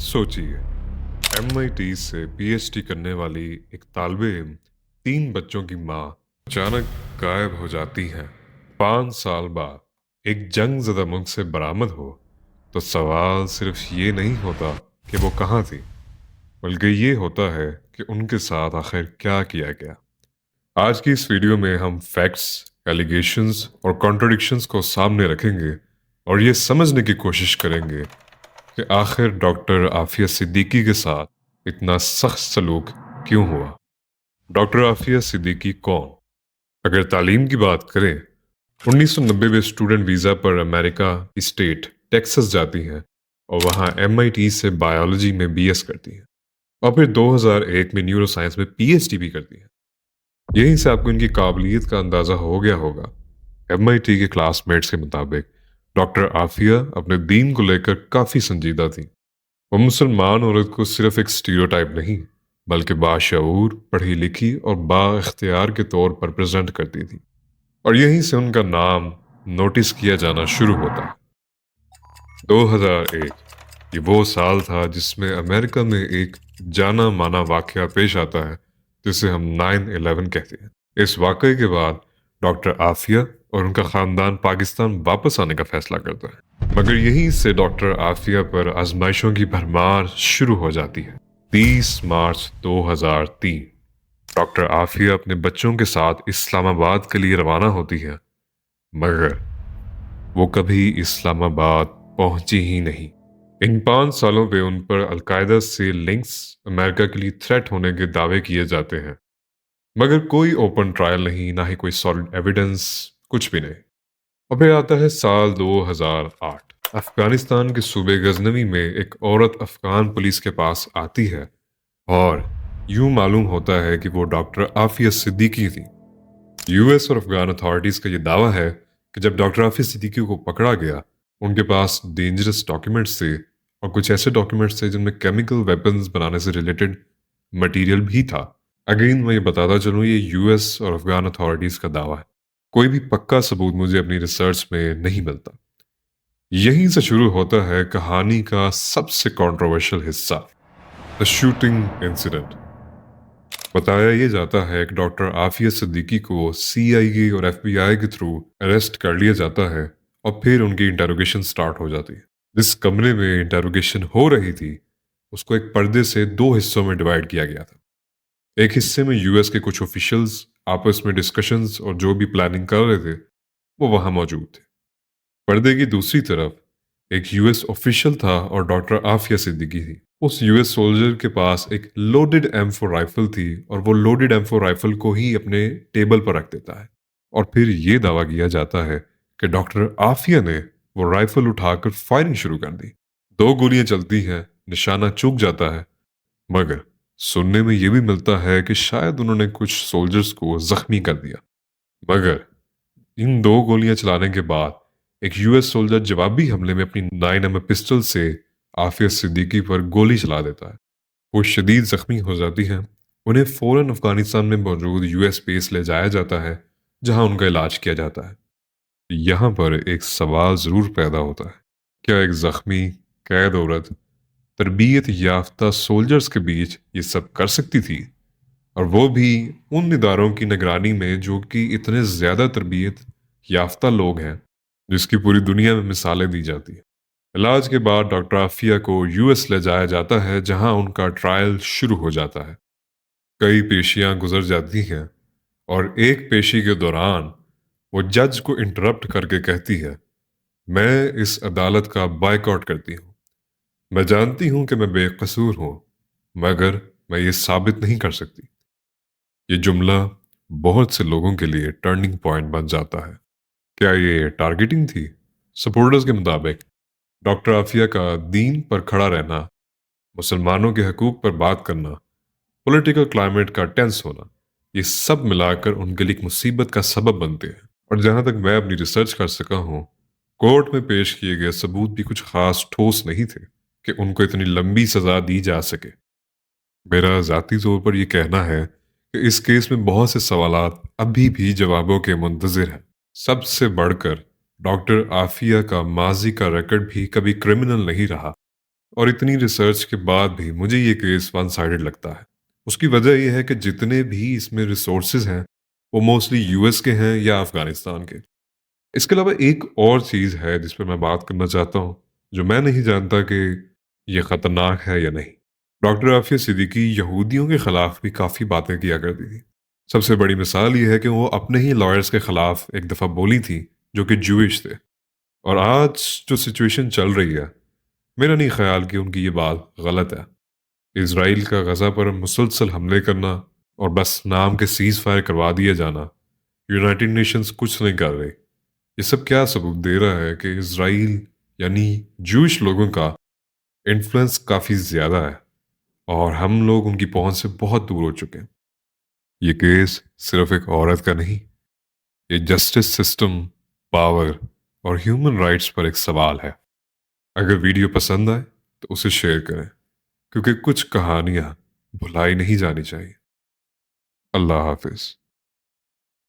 सोचिए, MIT से PhD करने वाली एक तालिबे इल्म 3 बच्चों की माँ अचानक गायब हो जाती हैं। 5 साल बाद एक जंग ज़दा मुल्क से बरामद हो तो सवाल सिर्फ ये नहीं होता कि वो कहाँ थी, बल्कि ये होता है कि उनके साथ आखिर क्या किया गया। आज की इस वीडियो में हम फैक्ट्स, एलिगेशंस और कॉन्ट्रडिक्शंस को सामने रखेंगे और ये समझने की कोशिश करेंगे कि आखिर डॉक्टर आफिया सिद्दीकी के साथ इतना सख्त सलूक क्यों हुआ। डॉक्टर आफिया सिद्दीकी कौन? अगर तालीम की बात करें, 1990 में स्टूडेंट वीज़ा पर अमेरिका की स्टेट टेक्सास जाती हैं और वहाँ MIT से बायोलॉजी में BS करती हैं और फिर 2001 में न्यूरो साइंस में PhD भी करती हैं। यहीं से आपको इनकी काबिलियत का अंदाज़ा हो गया होगा। MIT के क्लासमेट्स के मुताबिक डॉक्टर आफिया अपने दीन को लेकर काफ़ी संजीदा थी। वो मुसलमान औरत को सिर्फ एक स्टीरियोटाइप नहीं, बल्कि बाशऊर, पढ़ी लिखी और बाइख्तियार के तौर पर प्रेजेंट करती थी, और यहीं से उनका नाम नोटिस किया जाना शुरू होता है। 2001 ये वो साल था जिसमें अमेरिका में एक जाना माना वाकया पेश आता है जिसे हम 9/11 कहते हैं। इस वाकये के बाद डॉक्टर आफिया और उनका खानदान पाकिस्तान वापस आने का फैसला करता है, मगर यहीं से डॉक्टर आफिया पर आजमाइशों की भरमार शुरू हो जाती है। 30 मार्च 2003 डॉक्टर आफिया अपने बच्चों के साथ इस्लामाबाद के लिए रवाना होती है, मगर वो कभी इस्लामाबाद पहुंची ही नहीं। इन 5 सालों में उन पर अलकायदा से लिंक्स अमेरिका के लिए थ्रेट होने के दावे किए जाते हैं, मगर कोई ओपन ट्रायल नहीं, ना ही कोई सॉलिड एविडेंस, कुछ भी नहीं। और फिर आता है साल 2008। अफगानिस्तान के सूबे गजनवी में एक औरत अफगान पुलिस के पास आती है और यूं मालूम होता है कि वो डॉक्टर आफिया सिद्दीकी थी। US और अफगान अथॉरिटीज का ये दावा है कि जब डॉक्टर आफिया सिद्दीकी को पकड़ा गया, उनके पास डेंजरस डॉक्यूमेंट्स थे और कुछ ऐसे डॉक्यूमेंट्स थे जिनमें केमिकल वेपन्स बनाने से रिलेटेड मटेरियल भी था। अगेन मैं ये बताता चलूँ, ये US और अफगान अथॉरिटीज का दावा है, कोई भी पक्का सबूत मुझे अपनी रिसर्च में नहीं मिलता। यहीं से शुरू होता है कहानी का सबसे कंट्रोवर्शियल हिस्सा, द शूटिंग इंसिडेंट। बताया ये जाता है कि डॉक्टर आफिया सिद्दीकी को CIA और FBI के थ्रू अरेस्ट कर लिया जाता है और फिर उनकी इंटेरोगेशन स्टार्ट हो जाती है। जिस कमरे में इंटेरोगेशन हो रही थी उसको एक पर्दे से 2 हिस्सों में डिवाइड किया गया था। एक हिस्से में US के कुछ ऑफिशियल्स आपस में डिस्कशंस और जो भी प्लानिंग कर रहे थे वो वहां मौजूद थे। पर्दे की दूसरी तरफ एक US ऑफिशियल था और डॉक्टर आफिया सिद्दीकी थी। उस US सोल्जर के पास एक लोडेड M4 राइफल थी और वो लोडेड M4 राइफल को ही अपने टेबल पर रख देता है और फिर ये दावा किया जाता है कि डॉक्टर आफिया ने वो राइफल उठाकर फायरिंग शुरू कर दी। 2 गोलियां चलती हैं, निशाना चूक जाता है, मगर सुनने में ये भी मिलता है कि शायद उन्होंने कुछ सोल्जर्स को जख्मी कर दिया। मगर इन 2 गोलियां चलाने के बाद एक US सोल्जर जवाबी हमले में अपनी 9mm पिस्टल से आफिया सिद्दीकी पर गोली चला देता है। वो शदीद जख्मी हो जाती हैं। उन्हें फौरन अफगानिस्तान में मौजूद US बेस ले जाया जाता है जहां उनका इलाज किया जाता है। यहाँ पर एक सवाल ज़रूर पैदा होता है, क्या एक ज़ख्मी कैद औरत तरबियत याफ्ता सोल्जर्स के बीच ये सब कर सकती थी, और वो भी उन इदारों की निगरानी में जो कि इतने ज़्यादा तरबियत याफ्ता लोग हैं जिसकी पूरी दुनिया में मिसालें दी जाती हैं। इलाज के बाद डॉक्टर आफिया को US ले जाया जाता है जहां उनका ट्रायल शुरू हो जाता है। कई पेशियां गुजर जाती हैं और एक पेशी के दौरान वो जज को इंटरप्ट करके कहती है, मैं इस अदालत का बायकॉट करती हूँ। मैं जानती हूँ कि मैं बेकसूर हूँ, मगर मैं ये साबित नहीं कर सकती। ये जुमला बहुत से लोगों के लिए टर्निंग पॉइंट बन जाता है। क्या ये टारगेटिंग थी? सपोर्टर्स के मुताबिक डॉक्टर आफिया का दीन पर खड़ा रहना, मुसलमानों के हकूक पर बात करना, पॉलिटिकल क्लाइमेट का टेंस होना, ये सब मिलाकर उनके लिए एक मुसीबत का सबब बनते हैं। और जहां तक मैं अपनी रिसर्च कर सका हूँ, कोर्ट में पेश किए गए सबूत भी कुछ खास ठोस नहीं थे कि उनको इतनी लंबी सजा दी जा सके। मेरा जाती तौर पर यह कहना है कि इस केस में बहुत से सवालात अभी भी जवाबों के मुंतजिर हैं। सबसे बढ़कर डॉक्टर आफिया का माजी का रिकॉर्ड भी कभी क्रिमिनल नहीं रहा। اور اتنی ریسرچ کے بعد بھی مجھے یہ کیس ون سائڈڈ لگتا ہے۔ اس کی وجہ یہ ہے کہ جتنے بھی اس میں ریسورسز ہیں وہ موسٹلی یو ایس کے ہیں یا افغانستان کے۔ اس کے علاوہ ایک اور چیز ہے جس پہ میں بات کرنا چاہتا ہوں، جو میں نہیں جانتا کہ یہ خطرناک ہے یا نہیں۔ ڈاکٹر عافیہ صدیقی یہودیوں کے خلاف بھی کافی باتیں کیا کرتی تھی۔ سب سے بڑی مثال یہ ہے کہ وہ اپنے ہی لائرز کے خلاف ایک دفعہ بولی تھی جو کہ جوئش تھے۔ اور آج جو سچویشن چل رہی ہے، میرا نہیں خیال کہ ان کی یہ بات غلط ہے۔ اسرائیل کا غزہ پر مسلسل حملے کرنا اور بس نام کے سیز فائر کروا دیا جانا، یونائٹڈ نیشنز کچھ نہیں کر رہی۔ یہ سب کیا ثبوت دے رہا ہے کہ اسرائیل یعنی جوش لوگوں کا انفلوئنس کافی زیادہ ہے، اور ہم لوگ ان کی پہنچ سے بہت دور ہو چکے ہیں۔ یہ کیس صرف ایک عورت کا نہیں، یہ جسٹس سسٹم، پاور اور ہیومن رائٹس پر ایک سوال ہے۔ اگر ویڈیو پسند آئے تو اسے شیئر کریں، کیونکہ کچھ کہانیاں بھلائی نہیں جانی چاہیے۔ اللہ حافظ۔